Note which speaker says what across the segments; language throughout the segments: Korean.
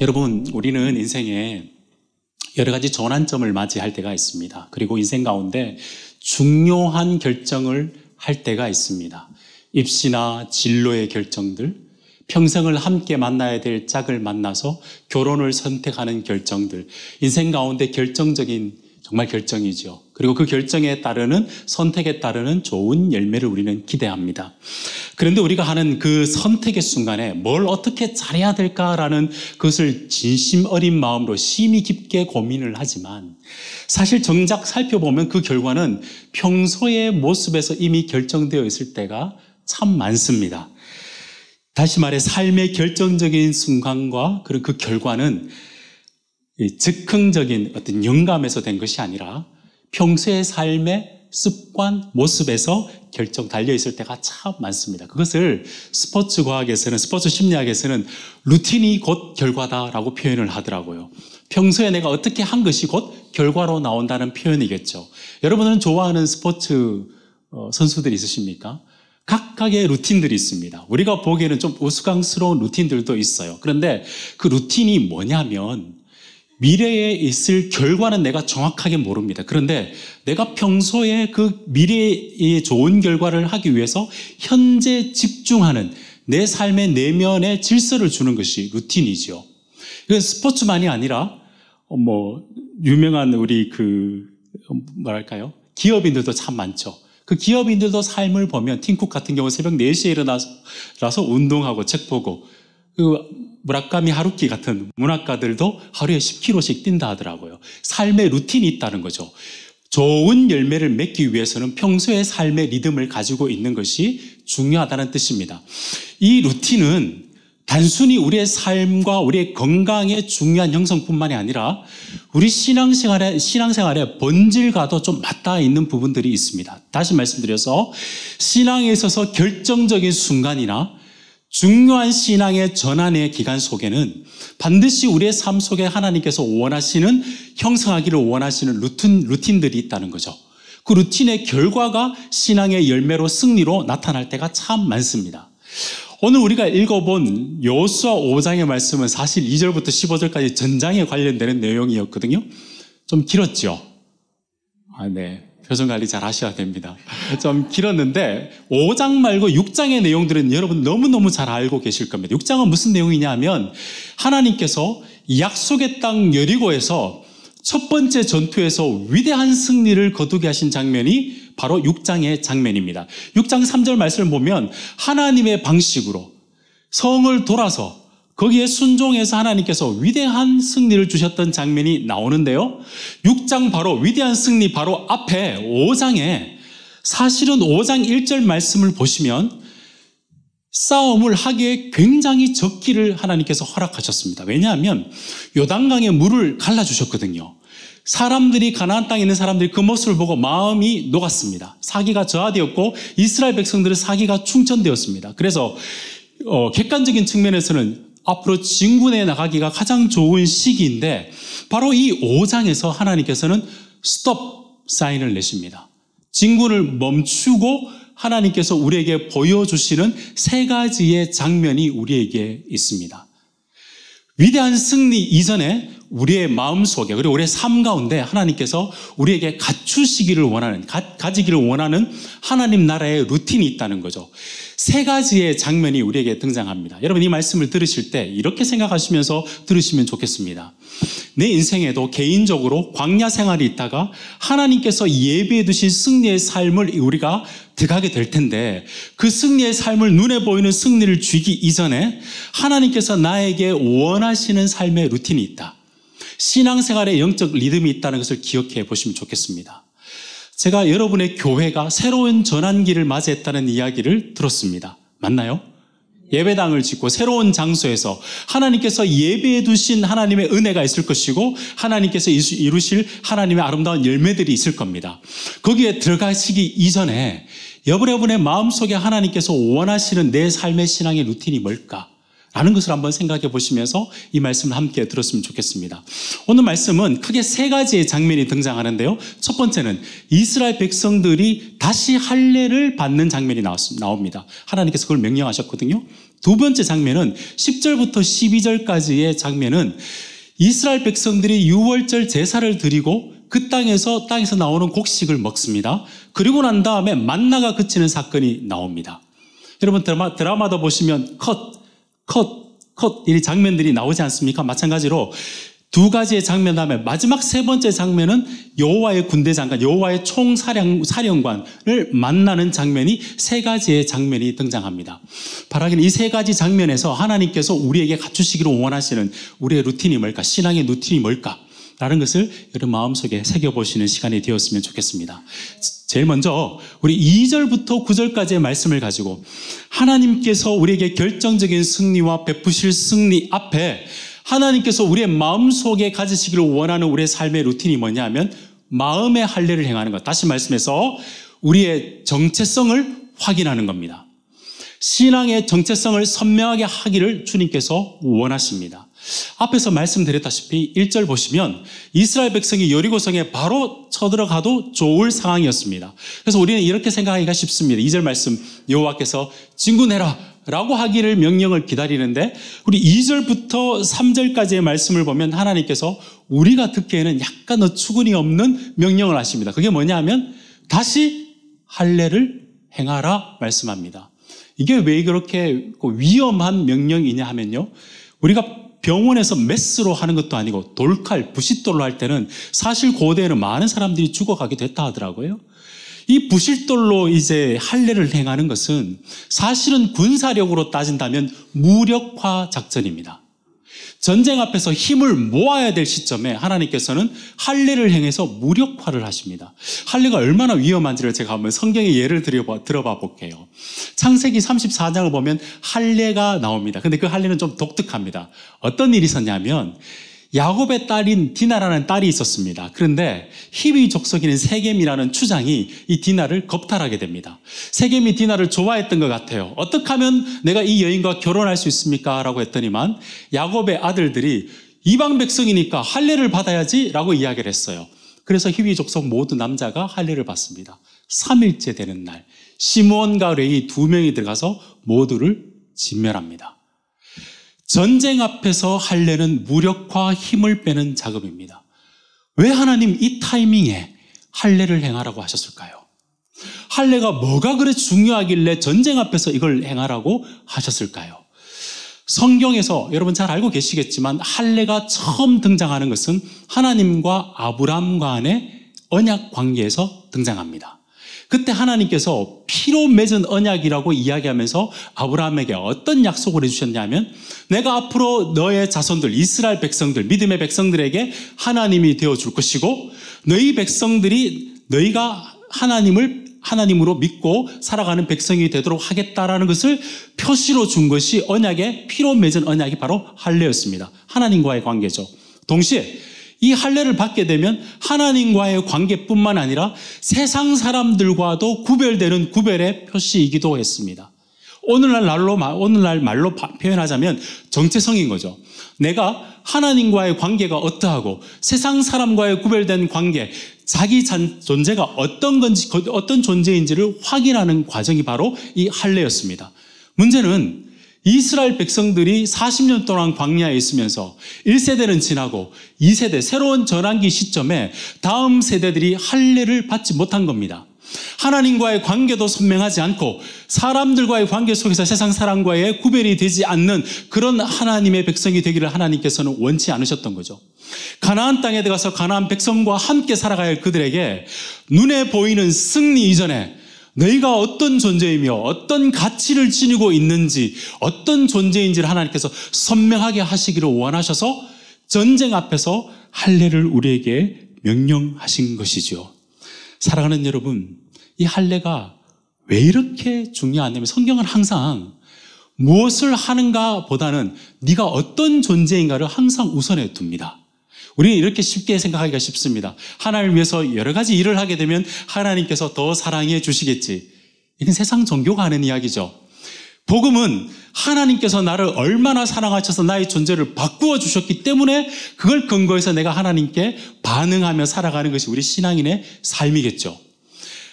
Speaker 1: 여러분, 우리는 인생에 여러 가지 전환점을 맞이할 때가 있습니다. 그리고 인생 가운데 중요한 결정을 할 때가 있습니다. 입시나 진로의 결정들, 평생을 함께 만나야 될 짝을 만나서 결혼을 선택하는 결정들, 인생 가운데 결정적인 정말 결정이죠. 그리고 그 결정에 따르는 선택에 따르는 좋은 열매를 우리는 기대합니다. 그런데 우리가 하는 그 선택의 순간에 뭘 어떻게 잘해야 될까라는 그것을 진심 어린 마음으로 심히 깊게 고민을 하지만 사실 정작 살펴보면 그 결과는 평소의 모습에서 이미 결정되어 있을 때가 참 많습니다. 다시 말해 삶의 결정적인 순간과 그리고 그 결과는 즉흥적인 어떤 영감에서 된 것이 아니라 평소의 삶의 습관, 모습에서 결정 달려있을 때가 참 많습니다. 그것을 스포츠 과학에서는, 스포츠 심리학에서는 루틴이 곧 결과다라고 표현을 하더라고요. 평소에 내가 어떻게 한 것이 곧 결과로 나온다는 표현이겠죠. 여러분은 좋아하는 스포츠 선수들이 있으십니까? 각각의 루틴들이 있습니다. 우리가 보기에는 좀 우스꽝스러운 루틴들도 있어요. 그런데 그 루틴이 뭐냐면 미래에 있을 결과는 내가 정확하게 모릅니다. 그런데 내가 평소에 그 미래의 좋은 결과를 하기 위해서 현재 집중하는 내 삶의 내면의 질서를 주는 것이 루틴이죠. 이건 스포츠만이 아니라 유명한 우리 뭐랄까요? 기업인들도 참 많죠. 그 기업인들도 삶을 보면 팀쿡 같은 경우 새벽 4시에 일어나서 운동하고 책 보고 무라카미 하루키 같은 문학가들도 하루에 10km씩 뛴다 하더라고요. 삶의 루틴이 있다는 거죠. 좋은 열매를 맺기 위해서는 평소의 삶의 리듬을 가지고 있는 것이 중요하다는 뜻입니다. 이 루틴은 단순히 우리의 삶과 우리의 건강에 중요한 형성뿐만이 아니라 우리 신앙생활의 본질과도 좀 맞닿아 있는 부분들이 있습니다. 다시 말씀드려서 신앙에 있어서 결정적인 순간이나 중요한 신앙의 전환의 기간 속에는 반드시 우리의 삶 속에 하나님께서 원하시는, 형성하기를 원하시는 루틴들이 있다는 거죠. 그 루틴의 결과가 신앙의 열매로 승리로 나타날 때가 참 많습니다. 오늘 우리가 읽어본 여호수아 5장의 말씀은 사실 2절부터 15절까지 전장에 관련되는 내용이었거든요. 좀 길었죠? 네. 표정 관리 잘 하셔야 됩니다. 좀 길었는데 5장 말고 6장의 내용들은 여러분 너무너무 잘 알고 계실 겁니다. 6장은 무슨 내용이냐 하면 하나님께서 약속의 땅 여리고에서 첫 번째 전투에서 위대한 승리를 거두게 하신 장면이 바로 6장의 장면입니다. 6장 3절 말씀을 보면 하나님의 방식으로 성을 돌아서 거기에 순종해서 하나님께서 위대한 승리를 주셨던 장면이 나오는데요. 6장 바로 위대한 승리 바로 앞에 5장에 사실은 5장 1절 말씀을 보시면 싸움을 하기에 굉장히 적기를 하나님께서 허락하셨습니다. 왜냐하면 요단강에 물을 갈라주셨거든요. 사람들이 가나안 땅에 있는 사람들이 그 모습을 보고 마음이 녹았습니다. 사기가 저하되었고 이스라엘 백성들의 사기가 충천되었습니다. 그래서 객관적인 측면에서는 앞으로 진군에 나가기가 가장 좋은 시기인데 바로 이 5장에서 하나님께서는 스톱 사인을 내십니다. 진군을 멈추고 하나님께서 우리에게 보여주시는 세 가지의 장면이 우리에게 있습니다. 위대한 승리 이전에 우리의 마음속에 그리고 우리의 삶 가운데 하나님께서 우리에게 가지기를 원하는 하나님 나라의 루틴이 있다는 거죠. 세 가지의 장면이 우리에게 등장합니다. 여러분 이 말씀을 들으실 때 이렇게 생각하시면서 들으시면 좋겠습니다. 내 인생에도 개인적으로 광야 생활이 있다가 하나님께서 예비해 두신 승리의 삶을 우리가 들어가게 될 텐데 그 승리의 삶을 눈에 보이는 승리를 주기 이전에 하나님께서 나에게 원하시는 삶의 루틴이 있다. 신앙생활의 영적 리듬이 있다는 것을 기억해 보시면 좋겠습니다. 제가 여러분의 교회가 새로운 전환기를 맞이했다는 이야기를 들었습니다. 맞나요? 예배당을 짓고 새로운 장소에서 하나님께서 예배해 두신 하나님의 은혜가 있을 것이고 하나님께서 이루실 하나님의 아름다운 열매들이 있을 겁니다. 거기에 들어가시기 이전에 여러분의 마음속에 하나님께서 원하시는 내 삶의 신앙의 루틴이 뭘까? 라는 것을 한번 생각해 보시면서 이 말씀을 함께 들었으면 좋겠습니다. 오늘 말씀은 크게 세 가지의 장면이 등장하는데요. 첫 번째는 이스라엘 백성들이 다시 할례를 받는 장면이 나옵니다. 하나님께서 그걸 명령하셨거든요. 두 번째 장면은 10절부터 12절까지의 장면은 이스라엘 백성들이 유월절 제사를 드리고 그 땅에서 나오는 곡식을 먹습니다. 그리고 난 다음에 만나가 그치는 사건이 나옵니다. 여러분 드라마도 보시면 컷 이 장면들이 나오지 않습니까? 마찬가지로 두 가지의 장면 다음에 마지막 세 번째 장면은 여호와의 군대 장관, 여호와의 총사령관을 만나는 장면이 세 가지의 장면이 등장합니다. 바라기는 이 세 가지 장면에서 하나님께서 우리에게 갖추시기를 원하시는 우리의 루틴이 뭘까? 신앙의 루틴이 뭘까? 라는 것을 여러분 마음속에 새겨보시는 시간이 되었으면 좋겠습니다. 제일 먼저 우리 2절부터 9절까지의 말씀을 가지고 하나님께서 우리에게 결정적인 승리와 베푸실 승리 앞에 하나님께서 우리의 마음속에 가지시기를 원하는 우리의 삶의 루틴이 뭐냐 하면 마음의 할례를 행하는 것. 다시 말씀해서 우리의 정체성을 확인하는 겁니다. 신앙의 정체성을 선명하게 하기를 주님께서 원하십니다. 앞에서 말씀드렸다시피 1절 보시면 이스라엘 백성이 여리고성에 바로 쳐들어가도 좋을 상황이었습니다. 그래서 우리는 이렇게 생각하기가 쉽습니다. 2절 말씀 여호와께서 진군해라 라고 하기를 명령을 기다리는데 우리 2절부터 3절까지의 말씀을 보면 하나님께서 우리가 듣기에는 약간 어처구니 없는 명령을 하십니다. 그게 뭐냐 하면 다시 할례를 행하라 말씀합니다. 이게 왜 그렇게 위험한 명령이냐 하면요. 우리가 병원에서 메스로 하는 것도 아니고 돌칼, 부싯돌로 할 때는 사실 고대에는 많은 사람들이 죽어가기도 했다 하더라고요. 이 부싯돌로 이제 할례를 행하는 것은 사실은 군사력으로 따진다면 무력화 작전입니다. 전쟁 앞에서 힘을 모아야 될 시점에 하나님께서는 할례를 행해서 무력화를 하십니다. 할례가 얼마나 위험한지를 제가 한번 성경의 예를 들어봐 볼게요. 창세기 34장을 보면 할례가 나옵니다. 근데 그 할례는 좀 독특합니다. 어떤 일이 있었냐면 야곱의 딸인 디나라는 딸이 있었습니다. 그런데 히위 족속인 세겜이라는 추장이 이 디나를 겁탈하게 됩니다. 세겜이 디나를 좋아했던 것 같아요. 어떻게 하면 내가 이 여인과 결혼할 수 있습니까? 라고 했더니만 야곱의 아들들이 이방 백성이니까 할례를 받아야지 라고 이야기를 했어요. 그래서 히위 족속 모두 남자가 할례를 받습니다. 3일째 되는 날 시므온과 레위 두 명이 들어가서 모두를 진멸합니다. 전쟁 앞에서 할례는 무력화, 힘을 빼는 작업입니다. 왜 하나님 이 타이밍에 할례를 행하라고 하셨을까요? 할례가 뭐가 그래 중요하길래 전쟁 앞에서 이걸 행하라고 하셨을까요? 성경에서 여러분 잘 알고 계시겠지만 할례가 처음 등장하는 것은 하나님과 아브라함 간의 언약 관계에서 등장합니다. 그때 하나님께서 피로 맺은 언약이라고 이야기하면서 아브라함에게 어떤 약속을 해주셨냐면 내가 앞으로 너의 자손들, 이스라엘 백성들, 믿음의 백성들에게 하나님이 되어줄 것이고 너희 백성들이 너희가 하나님으로 믿고 살아가는 백성이 되도록 하겠다라는 것을 표시로 준 것이 언약의 피로 맺은 언약이 바로 할례였습니다. 하나님과의 관계죠. 동시에 이 할례를 받게 되면 하나님과의 관계뿐만 아니라 세상 사람들과도 구별되는 구별의 표시이기도 했습니다. 오늘날 말로 표현하자면 정체성인 거죠. 내가 하나님과의 관계가 어떠하고 세상 사람과의 구별된 관계, 자기 존재가 어떤 존재인지를 확인하는 과정이 바로 이 할례였습니다. 문제는 이스라엘 백성들이 40년 동안 광야에 있으면서 1세대는 지나고 2세대 새로운 전환기 시점에 다음 세대들이 할례를 받지 못한 겁니다. 하나님과의 관계도 선명하지 않고 사람들과의 관계 속에서 세상 사람과의 구별이 되지 않는 그런 하나님의 백성이 되기를 하나님께서는 원치 않으셨던 거죠. 가나안 땅에 들어가서 가나안 백성과 함께 살아가야 할 그들에게 눈에 보이는 승리 이전에 너희가 어떤 존재이며 어떤 가치를 지니고 있는지 어떤 존재인지를 하나님께서 선명하게 하시기를 원하셔서 전쟁 앞에서 할례를 우리에게 명령하신 것이죠. 사랑하는 여러분, 이 할례가 왜 이렇게 중요하냐면 성경은 항상 무엇을 하는가 보다는 네가 어떤 존재인가를 항상 우선해 둡니다. 우리는 이렇게 쉽게 생각하기가 쉽습니다. 하나님을 위해서 여러 가지 일을 하게 되면 하나님께서 더 사랑해 주시겠지. 이건 세상 종교가 하는 이야기죠. 복음은 하나님께서 나를 얼마나 사랑하셔서 나의 존재를 바꾸어 주셨기 때문에 그걸 근거해서 내가 하나님께 반응하며 살아가는 것이 우리 신앙인의 삶이겠죠.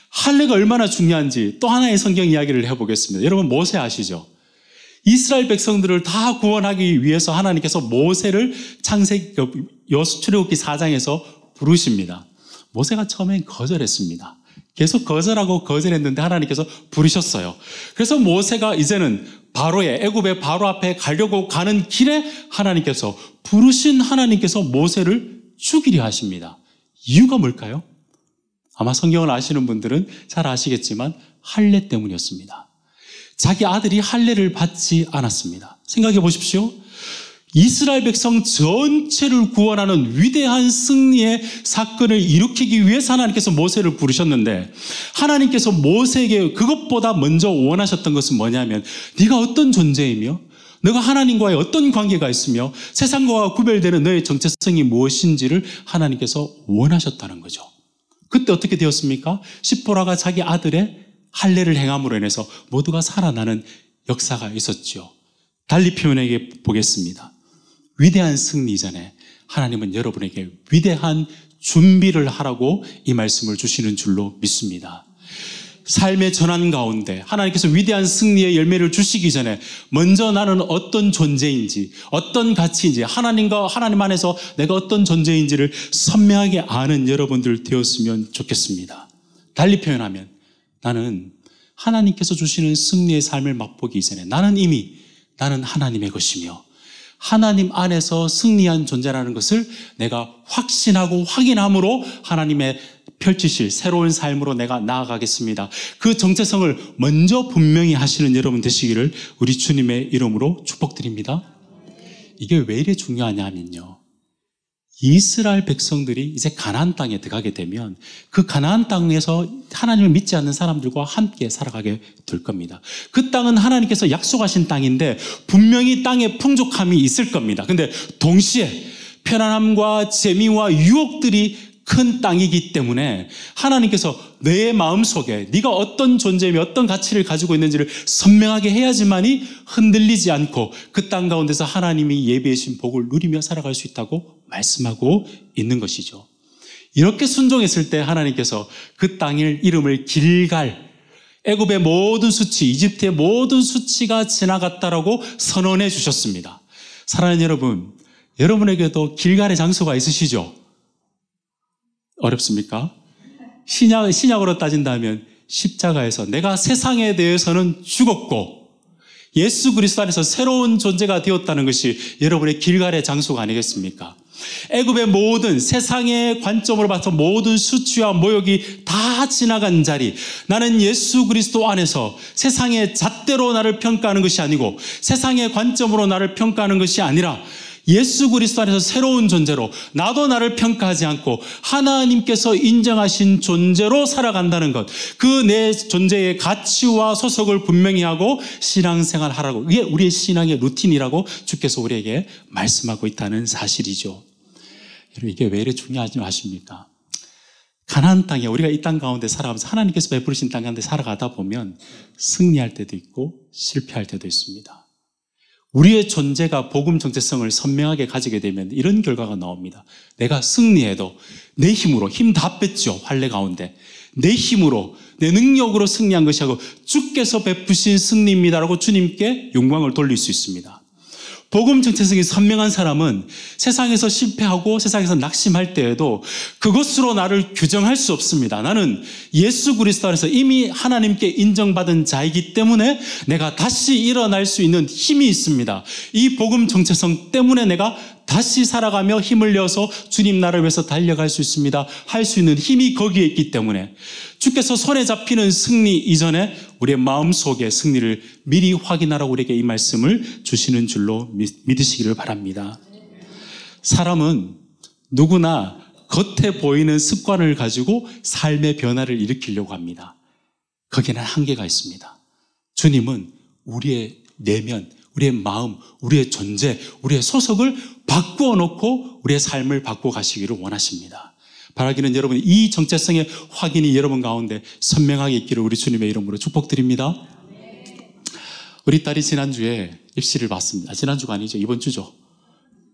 Speaker 1: 할례가 얼마나 중요한지 또 하나의 성경 이야기를 해보겠습니다. 여러분 모세 아시죠? 이스라엘 백성들을 다 구원하기 위해서 하나님께서 모세를 출애굽기 4장에서 부르십니다. 모세가 처음엔 거절했습니다. 계속 거절하고 거절했는데 하나님께서 부르셨어요. 그래서 모세가 이제는 애굽의 바로 앞에 가려고 가는 길에 하나님께서 부르신 하나님께서 모세를 죽이려 하십니다. 이유가 뭘까요? 아마 성경을 아시는 분들은 잘 아시겠지만 할례 때문이었습니다. 자기 아들이 할례를 받지 않았습니다. 생각해 보십시오. 이스라엘 백성 전체를 구원하는 위대한 승리의 사건을 일으키기 위해서 하나님께서 모세를 부르셨는데 하나님께서 모세에게 그것보다 먼저 원하셨던 것은 뭐냐면 네가 어떤 존재이며 너가 하나님과의 어떤 관계가 있으며 세상과 구별되는 너의 정체성이 무엇인지를 하나님께서 원하셨다는 거죠. 그때 어떻게 되었습니까? 십보라가 자기 아들의 할례를 행함으로 인해서 모두가 살아나는 역사가 있었죠. 달리 표현해 보겠습니다. 위대한 승리 이전에 하나님은 여러분에게 위대한 준비를 하라고 이 말씀을 주시는 줄로 믿습니다. 삶의 전환 가운데 하나님께서 위대한 승리의 열매를 주시기 전에 먼저 나는 어떤 존재인지 어떤 가치인지 하나님과 하나님 안에서 내가 어떤 존재인지를 선명하게 아는 여러분들 되었으면 좋겠습니다. 달리 표현하면 나는 하나님께서 주시는 승리의 삶을 맛보기 이전에 나는 하나님의 것이며 하나님 안에서 승리한 존재라는 것을 내가 확신하고 확인함으로 하나님의 펼치실 새로운 삶으로 내가 나아가겠습니다. 그 정체성을 먼저 분명히 하시는 여러분 되시기를 우리 주님의 이름으로 축복드립니다. 이게 왜 이렇게 중요하냐 하면요. 이스라엘 백성들이 이제 가나안 땅에 들어가게 되면 그 가나안 땅에서 하나님을 믿지 않는 사람들과 함께 살아가게 될 겁니다. 그 땅은 하나님께서 약속하신 땅인데 분명히 땅에 풍족함이 있을 겁니다. 근데 동시에 편안함과 재미와 유혹들이 큰 땅이기 때문에 하나님께서 내 마음속에 네가 어떤 존재이며 어떤 가치를 가지고 있는지를 선명하게 해야지만이 흔들리지 않고 그 땅 가운데서 하나님이 예비해 주신 복을 누리며 살아갈 수 있다고 말씀하고 있는 것이죠. 이렇게 순종했을 때 하나님께서 그 땅의 이름을 길갈, 애굽의 모든 수치, 이집트의 모든 수치가 지나갔다라고 선언해 주셨습니다. 사랑하는 여러분, 여러분에게도 길갈의 장소가 있으시죠? 어렵습니까? 신약으로 따진다면 십자가에서 내가 세상에 대해서는 죽었고 예수 그리스도 안에서 새로운 존재가 되었다는 것이 여러분의 길갈의 장소가 아니겠습니까? 애굽의 모든 세상의 관점으로 봐서 모든 수치와 모욕이 다 지나간 자리, 나는 예수 그리스도 안에서 세상의 잣대로 나를 평가하는 것이 아니고 세상의 관점으로 나를 평가하는 것이 아니라 예수 그리스도 안에서 새로운 존재로 나도 나를 평가하지 않고 하나님께서 인정하신 존재로 살아간다는 것, 그 내 존재의 가치와 소속을 분명히 하고 신앙생활 하라고, 이게 우리의 신앙의 루틴이라고 주께서 우리에게 말씀하고 있다는 사실이죠. 여러분, 이게 왜 이렇게 중요하지 아십니까? 가나안 땅에 우리가 이 땅 가운데 살아가면서 하나님께서 베푸신 땅 가운데 살아가다 보면 승리할 때도 있고 실패할 때도 있습니다. 우리의 존재가 복음 정체성을 선명하게 가지게 되면 이런 결과가 나옵니다. 내가 승리해도 내 힘으로, 힘 다 뺐죠, 할례 가운데. 내 힘으로, 내 능력으로 승리한 것이 아니고 주께서 베푸신 승리입니다라고 주님께 영광을 돌릴 수 있습니다. 복음 정체성이 선명한 사람은 세상에서 실패하고 세상에서 낙심할 때에도 그것으로 나를 규정할 수 없습니다. 나는 예수 그리스도 안에서 이미 하나님께 인정받은 자이기 때문에 내가 다시 일어날 수 있는 힘이 있습니다. 이 복음 정체성 때문에 내가 다시 살아가며 힘을 내어서 주님 나라를 위해서 달려갈 수 있습니다. 할 수 있는 힘이 거기에 있기 때문에 주께서 손에 잡히는 승리 이전에 우리의 마음속의 승리를 미리 확인하라고 우리에게 이 말씀을 주시는 줄로 믿으시기를 바랍니다. 사람은 누구나 겉에 보이는 습관을 가지고 삶의 변화를 일으키려고 합니다. 거기에는 한계가 있습니다. 주님은 우리의 내면, 우리의 마음, 우리의 존재, 우리의 소속을 바꾸어 놓고 우리의 삶을 바꾸어 가시기를 원하십니다. 바라기는 여러분 이 정체성의 확인이 여러분 가운데 선명하게 있기를 우리 주님의 이름으로 축복드립니다. 우리 딸이 지난주에 입시를 봤습니다. 지난주가 아니죠. 이번 주죠.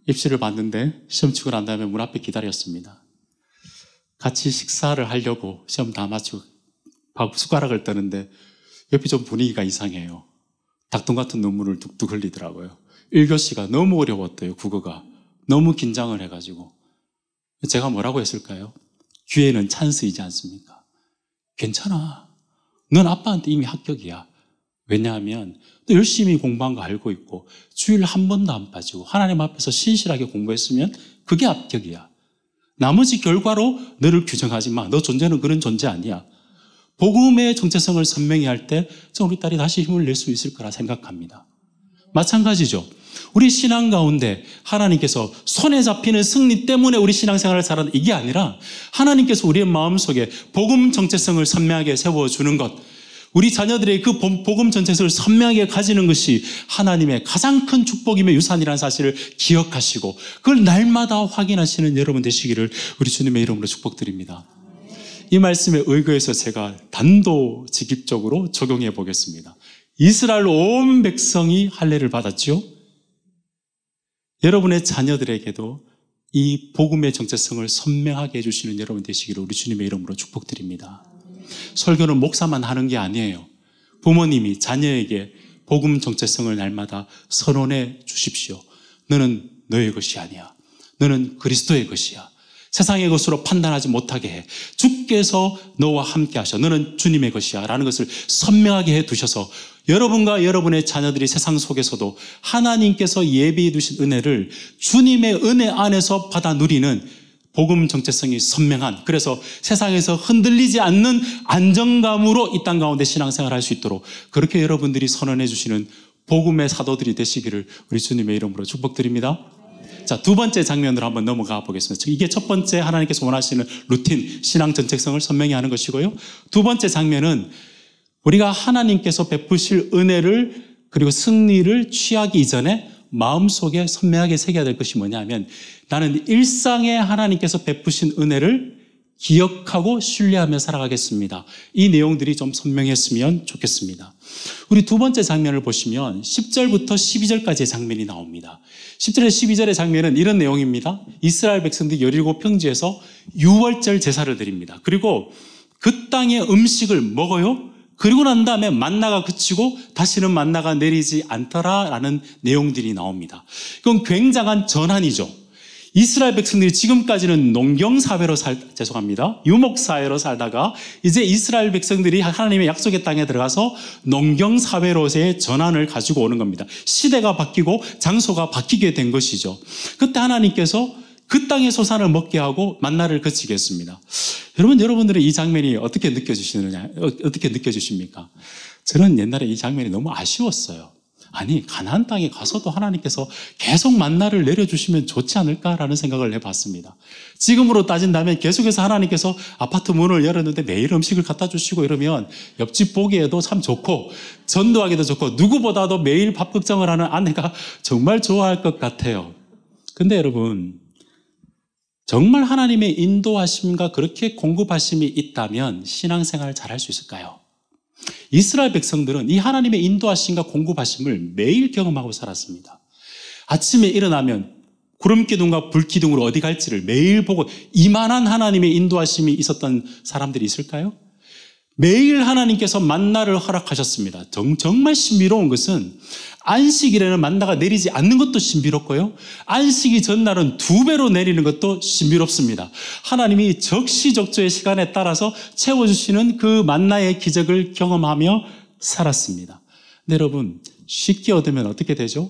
Speaker 1: 입시를 봤는데 시험 치고 난 다음에 문 앞에 기다렸습니다. 같이 식사를 하려고 시험 다 마치고 숟가락을 떠는데 옆에 좀 분위기가 이상해요. 닭똥 같은 눈물을 뚝뚝 흘리더라고요. 1교시가 너무 어려웠대요. 국어가. 너무 긴장을 해가지고. 제가 뭐라고 했을까요? 기회는 찬스이지 않습니까? 괜찮아. 넌 아빠한테 이미 합격이야. 왜냐하면 너 열심히 공부한 거 알고 있고 주일 한 번도 안 빠지고 하나님 앞에서 신실하게 공부했으면 그게 합격이야. 나머지 결과로 너를 규정하지 마. 너 존재는 그런 존재 아니야. 복음의 정체성을 선명히 할 때 우리 딸이 다시 힘을 낼 수 있을 거라 생각합니다. 마찬가지죠. 우리 신앙 가운데 하나님께서 손에 잡히는 승리 때문에 우리 신앙생활을 잘하는 이게 아니라 하나님께서 우리의 마음속에 복음 정체성을 선명하게 세워주는 것, 우리 자녀들의 그 복음 정체성을 선명하게 가지는 것이 하나님의 가장 큰 축복이며 유산이라는 사실을 기억하시고 그걸 날마다 확인하시는 여러분 되시기를 우리 주님의 이름으로 축복드립니다. 이 말씀에 의거해서 제가 단도직입적으로 적용해 보겠습니다. 이스라엘 온 백성이 할례를 받았죠. 여러분의 자녀들에게도 이 복음의 정체성을 선명하게 해주시는 여러분 되시기를 우리 주님의 이름으로 축복드립니다. 설교는 목사만 하는 게 아니에요. 부모님이 자녀에게 복음 정체성을 날마다 선언해 주십시오. 너는 너의 것이 아니야. 너는 그리스도의 것이야. 세상의 것으로 판단하지 못하게 해. 주께서 너와 함께 하셔. 너는 주님의 것이야. 라는 것을 선명하게 해 두셔서 여러분과 여러분의 자녀들이 세상 속에서도 하나님께서 예비해 두신 은혜를 주님의 은혜 안에서 받아 누리는 복음 정체성이 선명한, 그래서 세상에서 흔들리지 않는 안정감으로 이 땅 가운데 신앙생활을 할 수 있도록 그렇게 여러분들이 선언해 주시는 복음의 사도들이 되시기를 우리 주님의 이름으로 축복드립니다. 자, 두 번째 장면으로 한번 넘어가 보겠습니다. 이게 첫 번째 하나님께서 원하시는 루틴, 신앙 정체성을 선명히 하는 것이고요. 두 번째 장면은 우리가 하나님께서 베푸실 은혜를 그리고 승리를 취하기 이전에 마음속에 선명하게 새겨야 될 것이 뭐냐면 나는 일상에 하나님께서 베푸신 은혜를 기억하고 신뢰하며 살아가겠습니다. 이 내용들이 좀 선명했으면 좋겠습니다. 우리 두 번째 장면을 보시면 10절부터 12절까지의 장면이 나옵니다. 10절에 12절의 장면은 이런 내용입니다. 이스라엘 백성들이 17평지에서 유월절 제사를 드립니다. 그리고 그 땅의 음식을 먹어요. 그리고 난 다음에 만나가 그치고 다시는 만나가 내리지 않더라라는 내용들이 나옵니다. 이건 굉장한 전환이죠. 이스라엘 백성들이 지금까지는 농경사회로 유목사회로 살다가 이제 이스라엘 백성들이 하나님의 약속의 땅에 들어가서 농경사회로의 전환을 가지고 오는 겁니다. 시대가 바뀌고 장소가 바뀌게 된 것이죠. 그때 하나님께서 그 땅의 소산을 먹게 하고 만나를 그치게 했습니다. 여러분들은 이 장면이 어떻게 느껴지십니까? 저는 옛날에 이 장면이 너무 아쉬웠어요. 아니, 가나안 땅에 가서도 하나님께서 계속 만나를 내려주시면 좋지 않을까라는 생각을 해봤습니다. 지금으로 따진다면 계속해서 하나님께서 아파트 문을 열었는데 매일 음식을 갖다 주시고 이러면 옆집 보기에도 참 좋고 전도하기도 좋고 누구보다도 매일 밥 걱정을 하는 아내가 정말 좋아할 것 같아요. 근데 여러분, 정말 하나님의 인도하심과 그렇게 공급하심이 있다면 신앙생활을 잘할 수 있을까요? 이스라엘 백성들은 이 하나님의 인도하심과 공급하심을 매일 경험하고 살았습니다. 아침에 일어나면 구름기둥과 불기둥으로 어디 갈지를 매일 보고 이만한 하나님의 인도하심이 있었던 사람들이 있을까요? 매일 하나님께서 만나를 허락하셨습니다. 정말 신비로운 것은 안식일에는 만나가 내리지 않는 것도 신비롭고요. 안식이 전날은 2배로 내리는 것도 신비롭습니다. 하나님이 적시적소의 시간에 따라서 채워주시는 그 만나의 기적을 경험하며 살았습니다. 근데 여러분, 쉽게 얻으면 어떻게 되죠?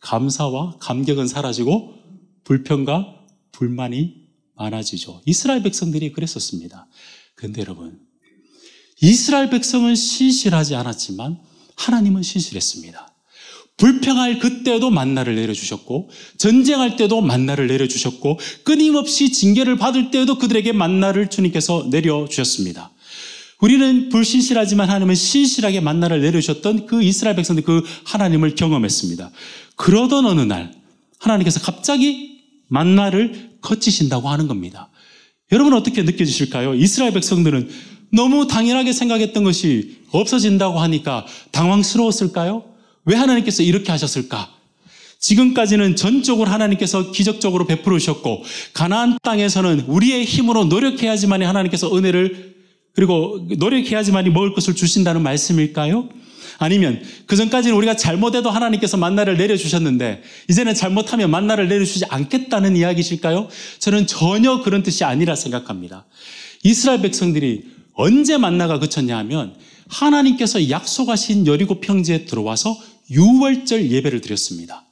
Speaker 1: 감사와 감격은 사라지고 불평과 불만이 많아지죠. 이스라엘 백성들이 그랬었습니다. 그런데 여러분, 이스라엘 백성은 신실하지 않았지만 하나님은 신실했습니다. 불평할 그때도 만나를 내려주셨고 전쟁할 때도 만나를 내려주셨고 끊임없이 징계를 받을 때도 그들에게 만나를 주님께서 내려주셨습니다. 우리는 불신실하지만 하나님은 신실하게 만나를 내려주셨던 그 이스라엘 백성들 그 하나님을 경험했습니다. 그러던 어느 날 하나님께서 갑자기 만나를 거치신다고 하는 겁니다. 여러분 어떻게 느껴지실까요? 이스라엘 백성들은 너무 당연하게 생각했던 것이 없어진다고 하니까 당황스러웠을까요? 왜 하나님께서 이렇게 하셨을까? 지금까지는 전적으로 하나님께서 기적적으로 베풀어 주셨고 가나안 땅에서는 우리의 힘으로 노력해야지만이 하나님께서 은혜를 그리고 노력해야지만이 먹을 것을 주신다는 말씀일까요? 아니면 그전까지는 우리가 잘못해도 하나님께서 만나를 내려주셨는데 이제는 잘못하면 만나를 내려주지 않겠다는 이야기실까요? 저는 전혀 그런 뜻이 아니라 생각합니다. 이스라엘 백성들이 언제 만나가 그쳤냐 하면 하나님께서 약속하신 여리고 평지에 들어와서 유월절 예배를 드렸습니다.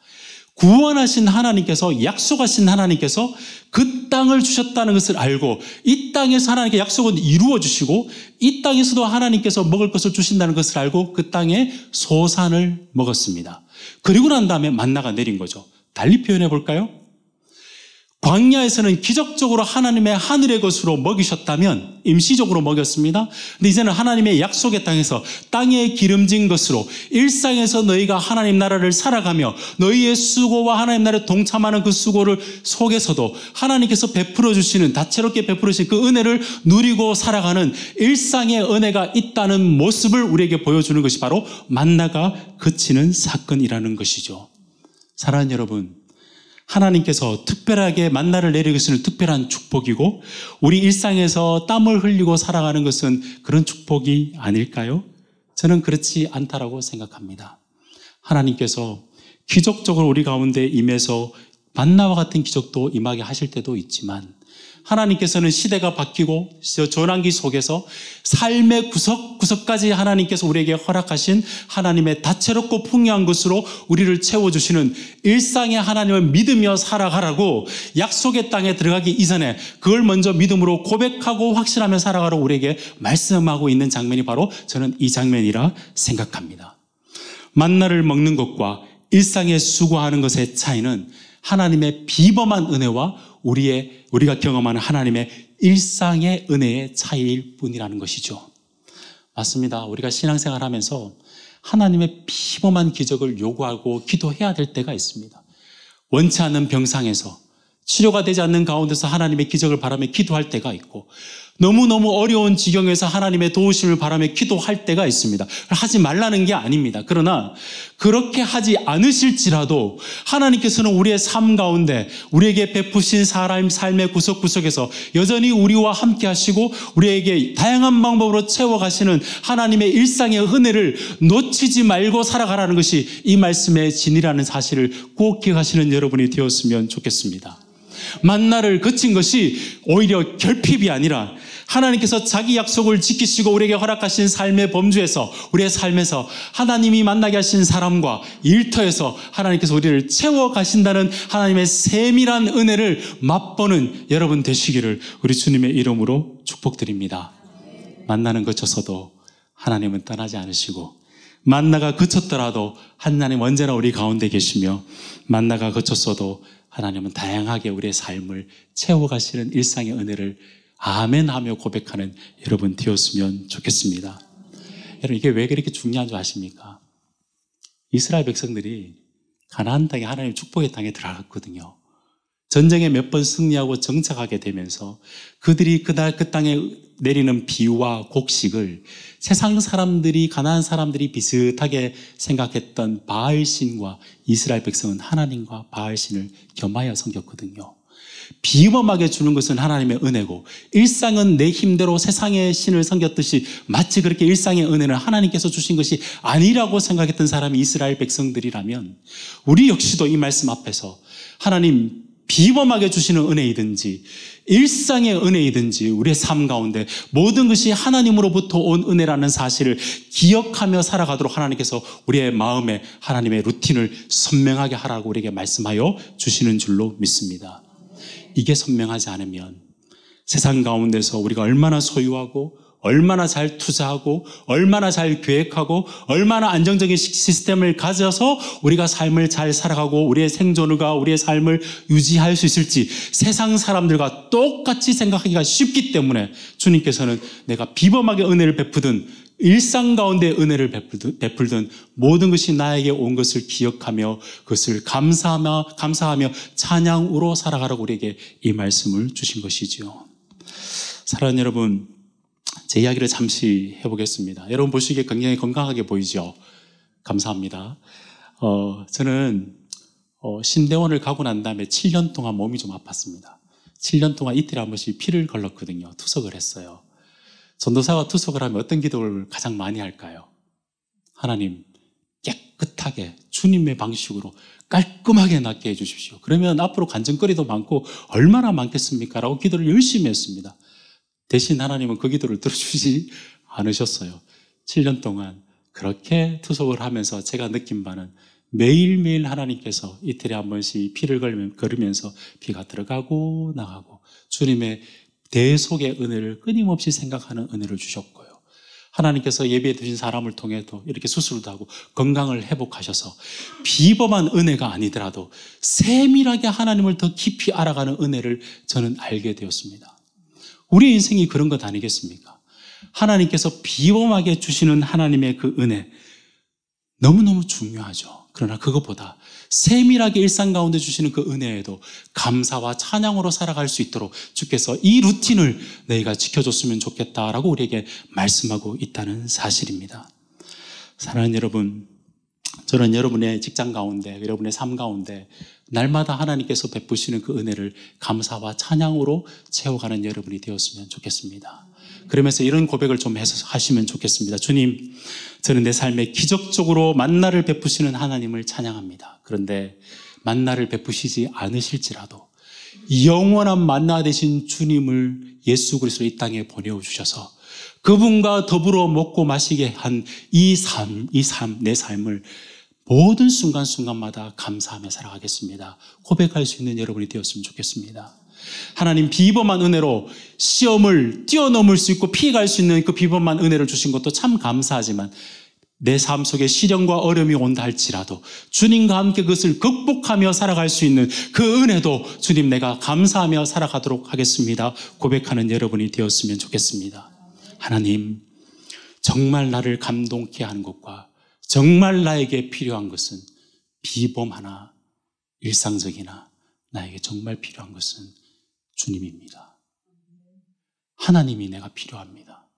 Speaker 1: 구원하신 하나님께서 약속하신 하나님께서 그 땅을 주셨다는 것을 알고 이 땅에서 하나님께 약속은 이루어 주시고 이 땅에서도 하나님께서 먹을 것을 주신다는 것을 알고 그 땅에 소산을 먹었습니다. 그리고 난 다음에 만나가 내린 거죠. 달리 표현해 볼까요? 광야에서는 기적적으로 하나님의 하늘의 것으로 먹이셨다면 임시적으로 먹였습니다. 근데 이제는 하나님의 약속의 땅에서 땅에 기름진 것으로 일상에서 너희가 하나님 나라를 살아가며 너희의 수고와 하나님 나라에 동참하는 그 수고를 속에서도 하나님께서 베풀어 주시는 다채롭게 베풀어 주신 그 은혜를 누리고 살아가는 일상의 은혜가 있다는 모습을 우리에게 보여주는 것이 바로 만나가 그치는 사건이라는 것이죠. 사랑하는 여러분, 하나님께서 특별하게 만나를 내리시는 특별한 축복이고 우리 일상에서 땀을 흘리고 살아가는 것은 그런 축복이 아닐까요? 저는 그렇지 않다라고 생각합니다. 하나님께서 기적적으로 우리 가운데 임해서 만나와 같은 기적도 임하게 하실 때도 있지만 하나님께서는 시대가 바뀌고 전환기 속에서 삶의 구석구석까지 하나님께서 우리에게 허락하신 하나님의 다채롭고 풍요한 것으로 우리를 채워주시는 일상의 하나님을 믿으며 살아가라고 약속의 땅에 들어가기 이전에 그걸 먼저 믿음으로 고백하고 확신하며 살아가라고 우리에게 말씀하고 있는 장면이 바로 저는 이 장면이라 생각합니다. 만나를 먹는 것과 일상에 수고하는 것의 차이는 하나님의 비범한 은혜와 우리가 경험하는 하나님의 일상의 은혜의 차이일 뿐이라는 것이죠. 맞습니다. 우리가 신앙생활 하면서 하나님의 비범한 기적을 요구하고 기도해야 될 때가 있습니다. 원치 않는 병상에서 치료가 되지 않는 가운데서 하나님의 기적을 바라며 기도할 때가 있고 너무너무 어려운 지경에서 하나님의 도우심을 바라며 기도할 때가 있습니다. 하지 말라는 게 아닙니다. 그러나 그렇게 하지 않으실지라도 하나님께서는 우리의 삶 가운데 우리에게 베푸신 삶의 구석구석에서 여전히 우리와 함께 하시고 우리에게 다양한 방법으로 채워가시는 하나님의 일상의 은혜를 놓치지 말고 살아가라는 것이 이 말씀의 진리라는 사실을 꼭 기억하시는 여러분이 되었으면 좋겠습니다. 만나를 그친 것이 오히려 결핍이 아니라 하나님께서 자기 약속을 지키시고 우리에게 허락하신 삶의 범주에서 우리의 삶에서 하나님이 만나게 하신 사람과 일터에서 하나님께서 우리를 채워가신다는 하나님의 세밀한 은혜를 맛보는 여러분 되시기를 우리 주님의 이름으로 축복드립니다. 만나는 그쳐서도 하나님은 떠나지 않으시고 만나가 그쳤더라도 하나님 언제나 우리 가운데 계시며 만나가 그쳤어도 하나님은 다양하게 우리의 삶을 채워가시는 일상의 은혜를 아멘하며 고백하는 여러분 되었으면 좋겠습니다. 여러분 이게 왜 그렇게 중요한 줄 아십니까? 이스라엘 백성들이 가나안 땅에 하나님의 축복의 땅에 들어갔거든요. 전쟁에 몇 번 승리하고 정착하게 되면서 그들이 그날 그 땅에 내리는 비와 곡식을 세상 사람들이 가나안 사람들이 비슷하게 생각했던 바알신과 이스라엘 백성은 하나님과 바알신을 겸하여 섬겼거든요. 비범하게 주는 것은 하나님의 은혜고 일상은 내 힘대로 세상의 신을 섬겼듯이 마치 그렇게 일상의 은혜는 하나님께서 주신 것이 아니라고 생각했던 사람이 이스라엘 백성들이라면 우리 역시도 이 말씀 앞에서 하나님 비범하게 주시는 은혜이든지 일상의 은혜이든지 우리의 삶 가운데 모든 것이 하나님으로부터 온 은혜라는 사실을 기억하며 살아가도록 하나님께서 우리의 마음에 하나님의 루틴을 선명하게 하라고 우리에게 말씀하여 주시는 줄로 믿습니다. 이게 선명하지 않으면 세상 가운데서 우리가 얼마나 소유하고 얼마나 잘 투자하고 얼마나 잘 계획하고 얼마나 안정적인 시스템을 가져서 우리가 삶을 잘 살아가고 우리의 생존과 우리의 삶을 유지할 수 있을지 세상 사람들과 똑같이 생각하기가 쉽기 때문에 주님께서는 내가 비범하게 은혜를 베푸든 일상 가운데 은혜를 베풀든 모든 것이 나에게 온 것을 기억하며 그것을 감사하며 찬양으로 살아가라고 우리에게 이 말씀을 주신 것이죠. 사랑하는 여러분, 제 이야기를 잠시 해보겠습니다. 여러분 보시기에 굉장히 건강하게 보이죠? 감사합니다. 저는 신대원을 가고 난 다음에 7년 동안 몸이 좀 아팠습니다. 7년 동안 이틀에 한 번씩 피를 걸렀거든요. 투석을 했어요. 전도사가 투석을 하면 어떤 기도를 가장 많이 할까요? 하나님, 깨끗하게 주님의 방식으로 깔끔하게 낫게 해주십시오. 그러면 앞으로 간증거리도 많고 얼마나 많겠습니까? 라고 기도를 열심히 했습니다. 대신 하나님은 그 기도를 들어주지 않으셨어요. 7년 동안 그렇게 투석을 하면서 제가 느낀 바는 매일매일 하나님께서 이틀에 한 번씩 피를 걸으면서 피가 들어가고 나가고 주님의 대속의 은혜를 끊임없이 생각하는 은혜를 주셨고요. 하나님께서 예비해 두신 사람을 통해도 이렇게 수술도 하고 건강을 회복하셔서 비범한 은혜가 아니더라도 세밀하게 하나님을 더 깊이 알아가는 은혜를 저는 알게 되었습니다. 우리 인생이 그런 것 아니겠습니까? 하나님께서 비범하게 주시는 하나님의 그 은혜 너무너무 중요하죠. 그러나 그것보다 세밀하게 일상 가운데 주시는 그 은혜에도 감사와 찬양으로 살아갈 수 있도록 주께서 이 루틴을 너희가 지켜줬으면 좋겠다라고 우리에게 말씀하고 있다는 사실입니다. 사랑하는 여러분, 저는 여러분의 직장 가운데, 여러분의 삶 가운데 날마다 하나님께서 베푸시는 그 은혜를 감사와 찬양으로 채워가는 여러분이 되었으면 좋겠습니다. 그러면서 이런 고백을 좀 해서 하시면 좋겠습니다. 주님, 저는 내 삶에 기적적으로 만나를 베푸시는 하나님을 찬양합니다. 그런데 만나를 베푸시지 않으실지라도 영원한 만나 되신 주님을 예수 그리스도 이 땅에 보내주셔서 그분과 더불어 먹고 마시게 한 이 삶, 내 삶을 모든 순간순간마다 감사하며 살아가겠습니다. 고백할 수 있는 여러분이 되었으면 좋겠습니다. 하나님 비범한 은혜로 시험을 뛰어넘을 수 있고 피해갈 수 있는 그 비범한 은혜를 주신 것도 참 감사하지만 내 삶 속에 시련과 어려움이 온다 할지라도 주님과 함께 그것을 극복하며 살아갈 수 있는 그 은혜도 주님 내가 감사하며 살아가도록 하겠습니다. 고백하는 여러분이 되었으면 좋겠습니다. 하나님, 정말 나를 감동케 하는 것과 정말 나에게 필요한 것은 비범하나 일상적이나 나에게 정말 필요한 것은 주님입니다. 하나님이 내가 필요합니다.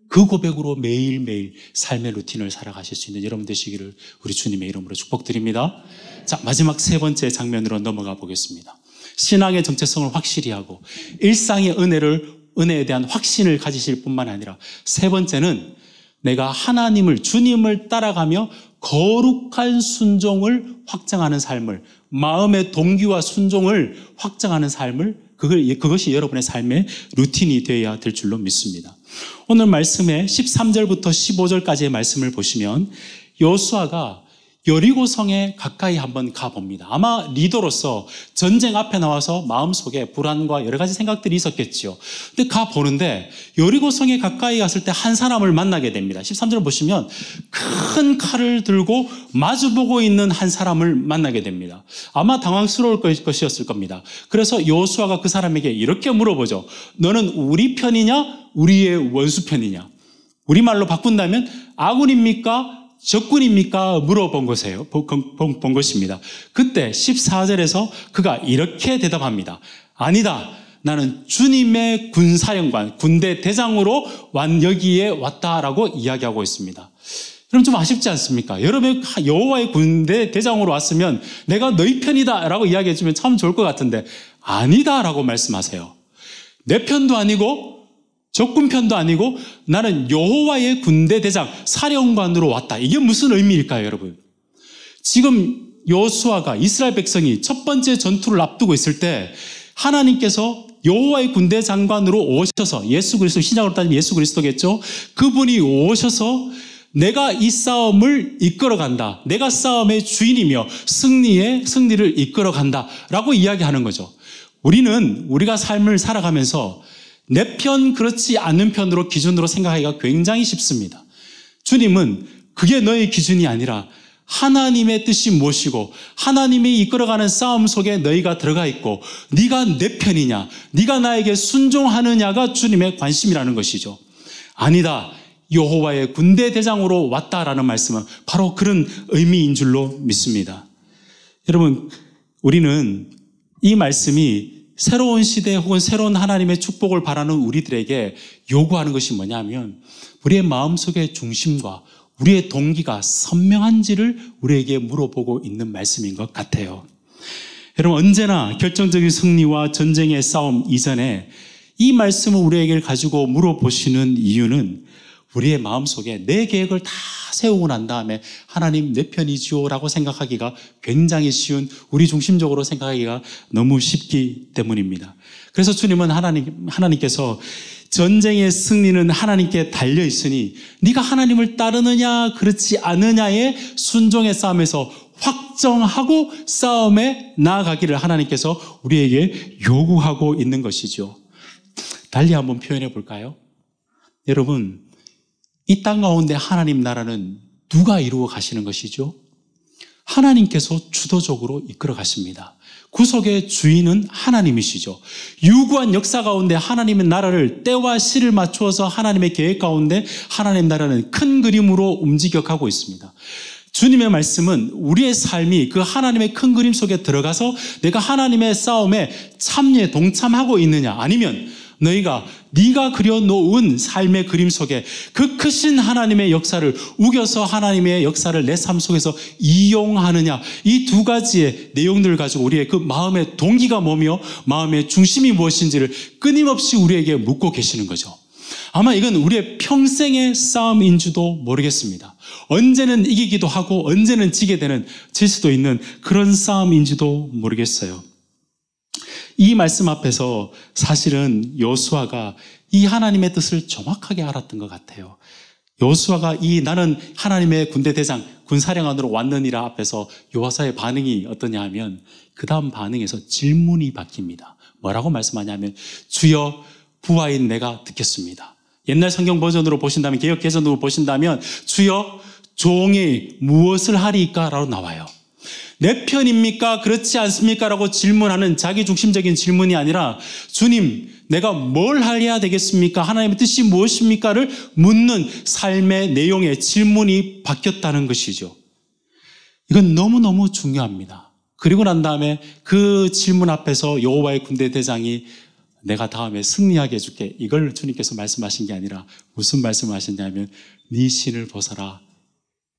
Speaker 1: 그 고백으로 매일매일 삶의 루틴을 살아가실 수 있는 여러분 되시기를 우리 주님의 이름으로 축복드립니다. 자, 마지막 세 번째 장면으로 넘어가 보겠습니다. 신앙의 정체성을 확실히 하고 일상의 은혜에 대한 확신을 가지실 뿐만 아니라 세 번째는 내가 하나님을, 주님을 따라가며 거룩한 순종을 확장하는 삶을, 마음의 동기와 순종을 확장하는 삶을, 그것이 여러분의 삶의 루틴이 되어야 될 줄로 믿습니다. 오늘 말씀의 13절부터 15절까지의 말씀을 보시면 여호수아가 여리고성에 가까이 한번 가봅니다. 아마 리더로서 전쟁 앞에 나와서 마음속에 불안과 여러 가지 생각들이 있었겠죠. 근데 가보는데 여리고성에 가까이 갔을 때 한 사람을 만나게 됩니다. 13절을 보시면 큰 칼을 들고 마주보고 있는 한 사람을 만나게 됩니다. 아마 당황스러울 것이었을 겁니다. 그래서 여호수아가 그 사람에게 이렇게 물어보죠. 너는 우리 편이냐? 우리의 원수 편이냐? 우리말로 바꾼다면 아군입니까? 적군입니까? 물어본 것입니다. 그때 14절에서 그가 이렇게 대답합니다. 아니다. 나는 주님의 군사령관, 군대 대장으로 여기에 왔다라고 이야기하고 있습니다. 그럼 좀 아쉽지 않습니까? 여러분 여호와의 군대 대장으로 왔으면 내가 너희 편이다 라고 이야기해 주면 참 좋을 것 같은데 아니다 라고 말씀하세요. 내 편도 아니고 적군 편도 아니고 나는 여호와의 군대 대장 사령관으로 왔다. 이게 무슨 의미일까요, 여러분? 지금 여호수아가 이스라엘 백성이 첫 번째 전투를 앞두고 있을 때 하나님께서 여호와의 군대 장관으로 오셔서 예수 그리스도, 신약으로 따지면 예수 그리스도겠죠. 그분이 오셔서 내가 이 싸움을 이끌어간다. 내가 싸움의 주인이며 승리를 이끌어간다 라고 이야기하는 거죠. 우리가 삶을 살아가면서 내 편 그렇지 않은 편으로 기준으로 생각하기가 굉장히 쉽습니다. 주님은 그게 너의 기준이 아니라 하나님의 뜻이 무엇이고 하나님이 이끌어가는 싸움 속에 너희가 들어가 있고 네가 내 편이냐, 네가 나에게 순종하느냐가 주님의 관심이라는 것이죠. 아니다. 여호와의 군대 대장으로 왔다라는 말씀은 바로 그런 의미인 줄로 믿습니다. 여러분, 우리는 이 말씀이 새로운 시대 혹은 새로운 하나님의 축복을 바라는 우리들에게 요구하는 것이 뭐냐면 우리의 마음속의 중심과 우리의 동기가 선명한지를 우리에게 물어보고 있는 말씀인 것 같아요. 여러분, 언제나 결정적인 승리와 전쟁의 싸움 이전에 이 말씀을 우리에게 가지고 물어보시는 이유는 우리의 마음속에 내 계획을 다 세우고 난 다음에 하나님 내 편이지요 라고 생각하기가 굉장히 쉬운, 우리 중심적으로 생각하기가 너무 쉽기 때문입니다. 그래서 주님은 하나님께서 전쟁의 승리는 하나님께 달려 있으니 네가 하나님을 따르느냐 그렇지 않느냐의 순종의 싸움에서 확정하고 싸움에 나아가기를 하나님께서 우리에게 요구하고 있는 것이죠. 달리 한번 표현해 볼까요? 여러분, 이 땅 가운데 하나님 나라는 누가 이루어 가시는 것이죠? 하나님께서 주도적으로 이끌어 가십니다. 구속의 주인은 하나님이시죠. 유구한 역사 가운데 하나님의 나라를 때와 시를 맞추어서 하나님의 계획 가운데 하나님 나라는 큰 그림으로 움직여가고 있습니다. 주님의 말씀은 우리의 삶이 그 하나님의 큰 그림 속에 들어가서 내가 하나님의 싸움에 참여에 동참하고 있느냐, 아니면 네가 그려놓은 삶의 그림 속에 그 크신 하나님의 역사를 우겨서 하나님의 역사를 내 삶 속에서 이용하느냐, 이 두 가지의 내용들을 가지고 우리의 그 마음의 동기가 뭐며 마음의 중심이 무엇인지를 끊임없이 우리에게 묻고 계시는 거죠. 아마 이건 우리의 평생의 싸움인지도 모르겠습니다. 언제는 이기기도 하고 언제는 질 수도 있는 그런 싸움인지도 모르겠어요. 이 말씀 앞에서 사실은 여호수아가 이 하나님의 뜻을 정확하게 알았던 것 같아요. 여호수아가 나는 하나님의 군대 대장, 군사령관으로 왔느니라 앞에서 여호수아의 반응이 어떠냐 하면 그 다음 반응에서 질문이 바뀝니다. 뭐라고 말씀하냐면 주여 부하인 내가 듣겠습니다. 옛날 성경 버전으로 보신다면, 개역 개정으로 보신다면 주여 종이 무엇을 하리까? 라고 나와요. 내 편입니까? 그렇지 않습니까? 라고 질문하는 자기중심적인 질문이 아니라 주님, 내가 뭘 해야 되겠습니까? 하나님의 뜻이 무엇입니까?를 묻는 삶의 내용의 질문이 바뀌었다는 것이죠. 이건 너무너무 중요합니다. 그리고 난 다음에 그 질문 앞에서 여호와의 군대 대장이 내가 다음에 승리하게 해줄게, 이걸 주님께서 말씀하신 게 아니라 무슨 말씀을 하셨냐면 네 신을 벗어라.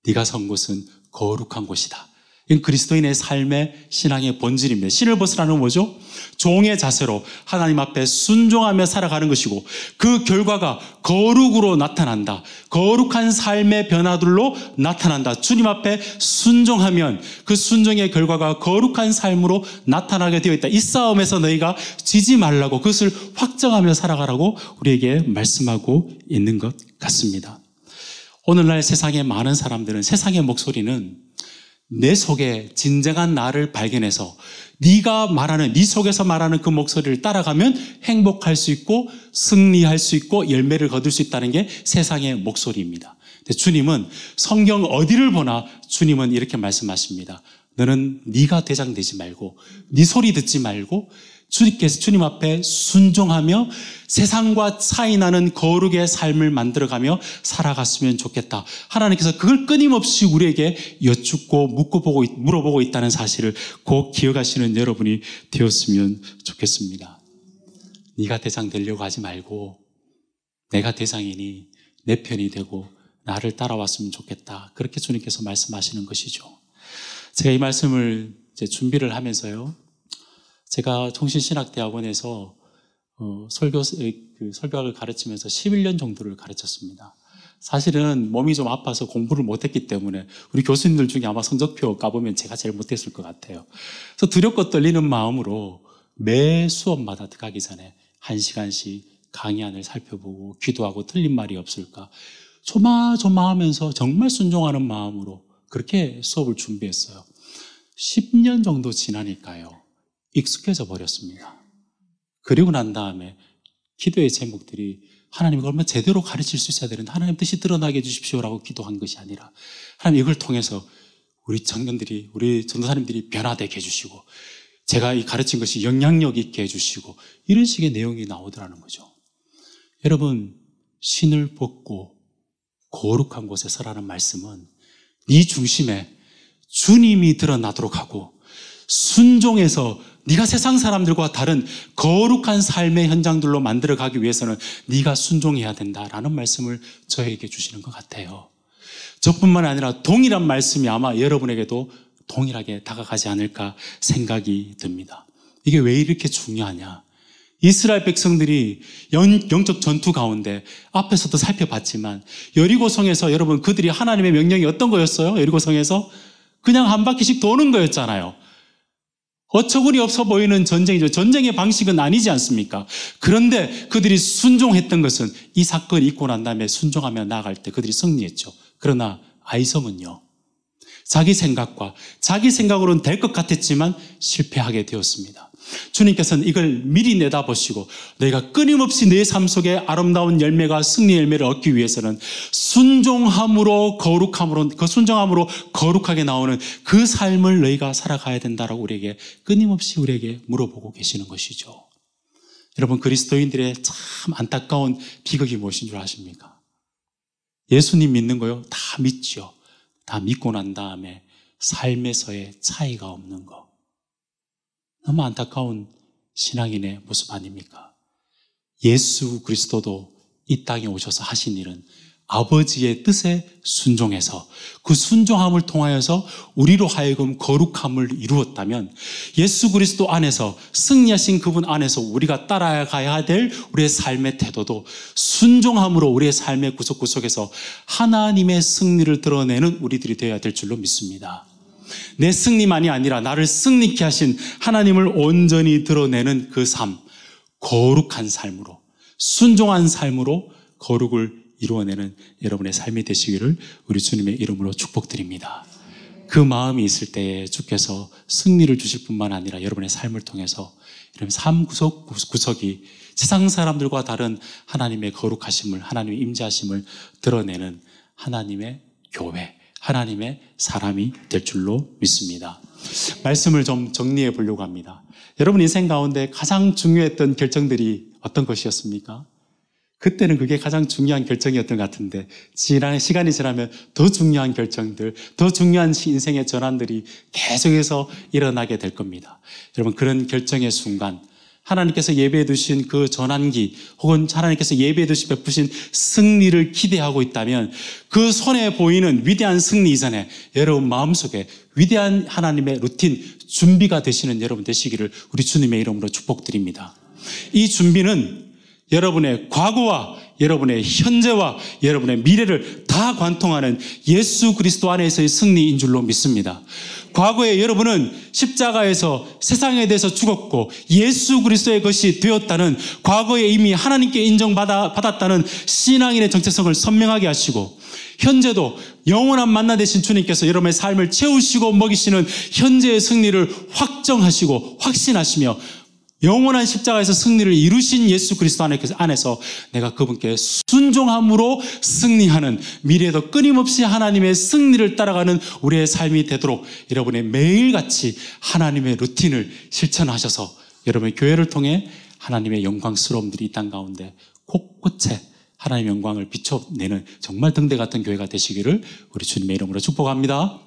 Speaker 1: 네가 선 곳은 거룩한 곳이다. 이건 그리스도인의 삶의 신앙의 본질입니다. 신을 벗으라는 건 뭐죠? 종의 자세로 하나님 앞에 순종하며 살아가는 것이고 그 결과가 거룩으로 나타난다. 거룩한 삶의 변화들로 나타난다. 주님 앞에 순종하면 그 순종의 결과가 거룩한 삶으로 나타나게 되어 있다. 이 싸움에서 너희가 지지 말라고, 그것을 확정하며 살아가라고 우리에게 말씀하고 있는 것 같습니다. 오늘날 세상의 많은 사람들은, 세상의 목소리는 내 속에 진정한 나를 발견해서 네 속에서 말하는 그 목소리를 따라가면 행복할 수 있고 승리할 수 있고 열매를 거둘 수 있다는 게 세상의 목소리입니다. 근데 주님은 성경 어디를 보나 주님은 이렇게 말씀하십니다. 너는 네가 대장 되지 말고 네 소리 듣지 말고 주님 앞에 순종하며 세상과 차이 나는 거룩의 삶을 만들어가며 살아갔으면 좋겠다. 하나님께서 그걸 끊임없이 우리에게 여쭙고 물어보고 있다는 사실을 꼭 기억하시는 여러분이 되었으면 좋겠습니다. 네가 대장 되려고 하지 말고 내가 대장이니 내 편이 되고 나를 따라왔으면 좋겠다. 그렇게 주님께서 말씀하시는 것이죠. 제가 이 말씀을 준비를 하면서요, 제가 통신신학대학원에서 설교학을 가르치면서 11년 정도를 가르쳤습니다. 사실은 몸이 좀 아파서 공부를 못했기 때문에 우리 교수님들 중에 아마 성적표 까보면 제가 제일 못했을 것 같아요. 그래서 두렵고 떨리는 마음으로 매 수업마다 들어가기 전에 1시간씩 강의안을 살펴보고 기도하고 틀린 말이 없을까 조마조마하면서 정말 순종하는 마음으로 그렇게 수업을 준비했어요. 10년 정도 지나니까요, 익숙해져 버렸습니다. 그리고 난 다음에 기도의 제목들이 하나님 그러면 제대로 가르칠 수 있어야 되는데 하나님 뜻이 드러나게 해주십시오라고 기도한 것이 아니라 하나님 이걸 통해서 우리 청년들이, 우리 전도사님들이 변화되게 해주시고 제가 이 가르친 것이 영향력 있게 해주시고 이런 식의 내용이 나오더라는 거죠. 여러분, 신을 벗고 거룩한 곳에 서라는 말씀은 네 중심에 주님이 드러나도록 하고 순종해서 네가 세상 사람들과 다른 거룩한 삶의 현장들로 만들어가기 위해서는 네가 순종해야 된다라는 말씀을 저에게 주시는 것 같아요. 저뿐만 아니라 동일한 말씀이 아마 여러분에게도 동일하게 다가가지 않을까 생각이 듭니다. 이게 왜 이렇게 중요하냐? 이스라엘 백성들이 영적 전투 가운데 앞에서도 살펴봤지만 여리고성에서 여러분 그들이 하나님의 명령이 어떤 거였어요? 여리고성에서 그냥 한 바퀴씩 도는 거였잖아요. 어처구니 없어 보이는 전쟁이죠. 전쟁의 방식은 아니지 않습니까? 그런데 그들이 순종했던 것은 이 사건이 있고 난 다음에 순종하며 나아갈 때 그들이 승리했죠. 그러나 아이성은요, 자기 생각과 자기 생각으로는 될 것 같았지만 실패하게 되었습니다. 주님께서는 이걸 미리 내다보시고 너희가 끊임없이 내 삶 속에 아름다운 열매가 승리 열매를 얻기 위해서는 순종함으로 거룩함으로, 그 순종함으로 거룩하게 나오는 그 삶을 너희가 살아가야 된다라고 우리에게 끊임없이 우리에게 물어보고 계시는 것이죠. 여러분, 그리스도인들의 참 안타까운 비극이 무엇인 줄 아십니까? 예수님 믿는 거요? 다 믿죠. 다 믿고 난 다음에 삶에서의 차이가 없는 거. 너무 안타까운 신앙인의 모습 아닙니까? 예수 그리스도도 이 땅에 오셔서 하신 일은 아버지의 뜻에 순종해서 그 순종함을 통하여서 우리로 하여금 거룩함을 이루었다면 예수 그리스도 안에서 승리하신 그분 안에서 우리가 따라가야 될 우리의 삶의 태도도 순종함으로 우리의 삶의 구석구석에서 하나님의 승리를 드러내는 우리들이 되어야 될 줄로 믿습니다. 내 승리만이 아니라 나를 승리케 하신 하나님을 온전히 드러내는 그 삶, 거룩한 삶으로, 순종한 삶으로 거룩을 이루어내는 여러분의 삶이 되시기를 우리 주님의 이름으로 축복드립니다. 그 마음이 있을 때에 주께서 승리를 주실 뿐만 아니라 여러분의 삶을 통해서 여러분 삶 구석구석이 세상 사람들과 다른 하나님의 거룩하심을, 하나님의 임재하심을 드러내는 하나님의 교회, 하나님의 사람이 될 줄로 믿습니다. 말씀을 좀 정리해 보려고 합니다. 여러분 인생 가운데 가장 중요했던 결정들이 어떤 것이었습니까? 그때는 그게 가장 중요한 결정이었던 것 같은데 시간이 지나면 더 중요한 결정들, 더 중요한 인생의 전환들이 계속해서 일어나게 될 겁니다. 여러분, 그런 결정의 순간 하나님께서 예배해 두신 그 전환기 혹은 하나님께서 예배해 두신 베푸신 승리를 기대하고 있다면 그 손에 보이는 위대한 승리 이전에 여러분 마음속에 위대한 하나님의 루틴 준비가 되시는 여러분 되시기를 우리 주님의 이름으로 축복드립니다. 이 준비는 여러분의 과거와 여러분의 현재와 여러분의 미래를 다 관통하는 예수 그리스도 안에서의 승리인 줄로 믿습니다. 과거에 여러분은 십자가에서 세상에 대해서 죽었고 예수 그리스도의 것이 되었다는 과거에 이미 하나님께 인정받았다는 신앙인의 정체성을 선명하게 하시고 현재도 영원한 만나 되신 주님께서 여러분의 삶을 채우시고 먹이시는 현재의 승리를 확정하시고 확신하시며 영원한 십자가에서 승리를 이루신 예수 그리스도 안에서 내가 그분께 순종함으로 승리하는 미래에도 끊임없이 하나님의 승리를 따라가는 우리의 삶이 되도록 여러분의 매일같이 하나님의 루틴을 실천하셔서 여러분의 교회를 통해 하나님의 영광스러움들이 이 땅 가운데 곳곳에 하나님의 영광을 비춰내는 정말 등대 같은 교회가 되시기를 우리 주님의 이름으로 축복합니다.